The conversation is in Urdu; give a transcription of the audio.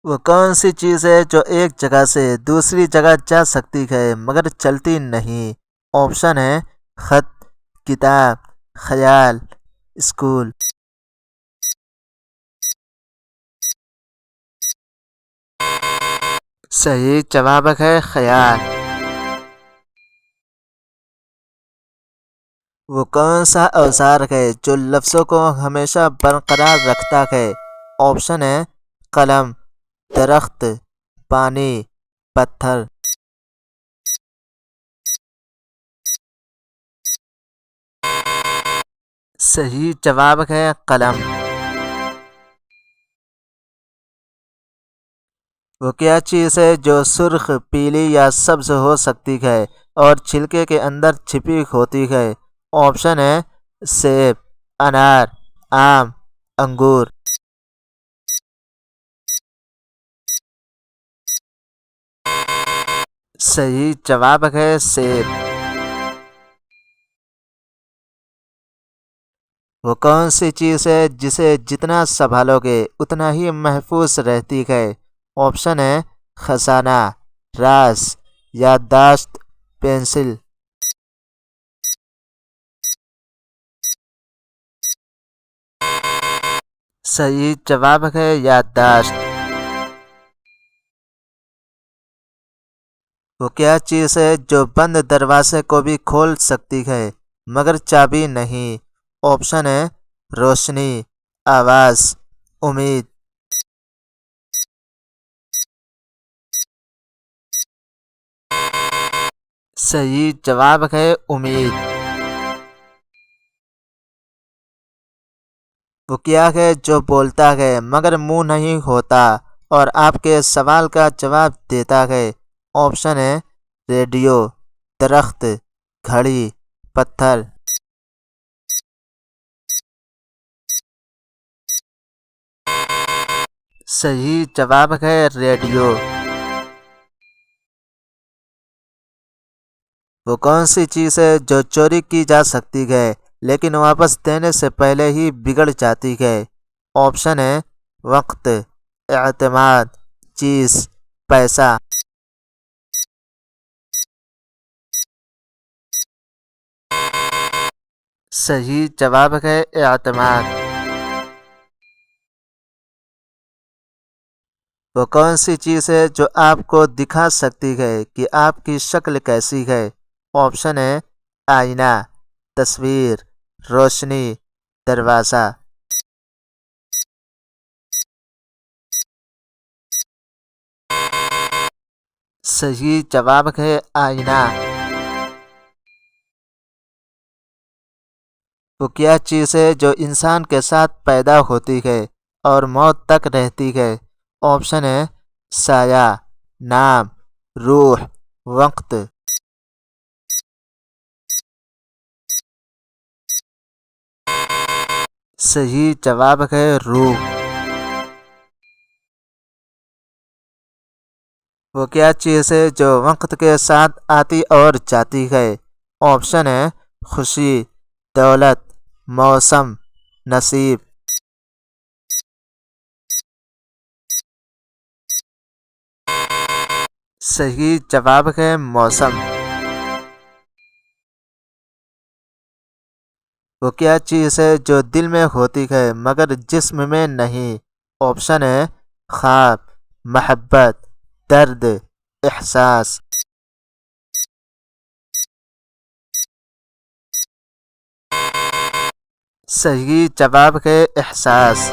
وہ کون سی چیز ہے جو ایک جگہ سے دوسری جگہ جا سکتی ہے مگر چلتی نہیں؟ آپشن ہے خط، کتاب، خیال، اسکول۔ صحیح جواب ہے خیال۔ وہ کون سا اوزار ہے جو لفظوں کو ہمیشہ برقرار رکھتا ہے؟ آپشن ہے قلم، درخت، پانی، پتھر۔ صحیح جواب ہے قلم۔ وہ کیا چیز ہے جو سرخ، پیلی یا سبز ہو سکتی ہے اور چھلکے کے اندر چھپی ہوتی ہے؟ آپشن ہے سیب، انار، آم، انگور۔ صحیح جواب ہے سیب۔ وہ کون سی چیز ہے جسے جتنا سنبھالو گے اتنا ہی محفوظ رہتی ہے؟ آپشن ہے خزانہ، راز، یادداشت، پینسل۔ صحیح جواب ہے یادداشت۔ وہ کیا چیز ہے جو بند دروازے کو بھی کھول سکتی ہے مگر چابی نہیں؟ آپشن ہے روشنی، آواز، امید۔ صحیح جواب ہے امید۔ وہ کیا ہے جو بولتا ہے مگر منہ نہیں ہوتا اور آپ کے سوال کا جواب دیتا ہے؟ آپشن ہے ریڈیو، درخت، گھڑی، پتھر۔ صحیح جواب ہے ریڈیو۔ وہ کون سی چیز ہے جو چوری کی جا سکتی ہے لیکن واپس دینے سے پہلے ہی بگڑ جاتی ہے؟ آپشن ہے وقت، اعتماد، چیز، پیسہ۔ صحیح جواب ہے اعتماد۔ وہ کون سی چیز ہے جو آپ کو دکھا سکتی ہے کہ آپ کی شکل کیسی ہے؟ آپشن ہے آئینہ، تصویر، روشنی، دروازہ۔ صحیح جواب ہے آئینہ۔ وہ کیا چیز ہے جو انسان کے ساتھ پیدا ہوتی ہے اور موت تک رہتی ہے؟ آپشن ہے سایہ، نام، روح، وقت۔ صحیح جواب ہے روح۔ وہ کیا چیز ہے جو وقت کے ساتھ آتی اور جاتی ہے؟ آپشن ہے خوشی، دولت، موسم، نصیب۔ صحیح جواب ہے موسم۔ وہ کیا چیز ہے جو دل میں ہوتی ہے مگر جسم میں نہیں؟ آپشن ہے خواب، محبت، درد، احساس۔ صحیح جواب ہے احساس۔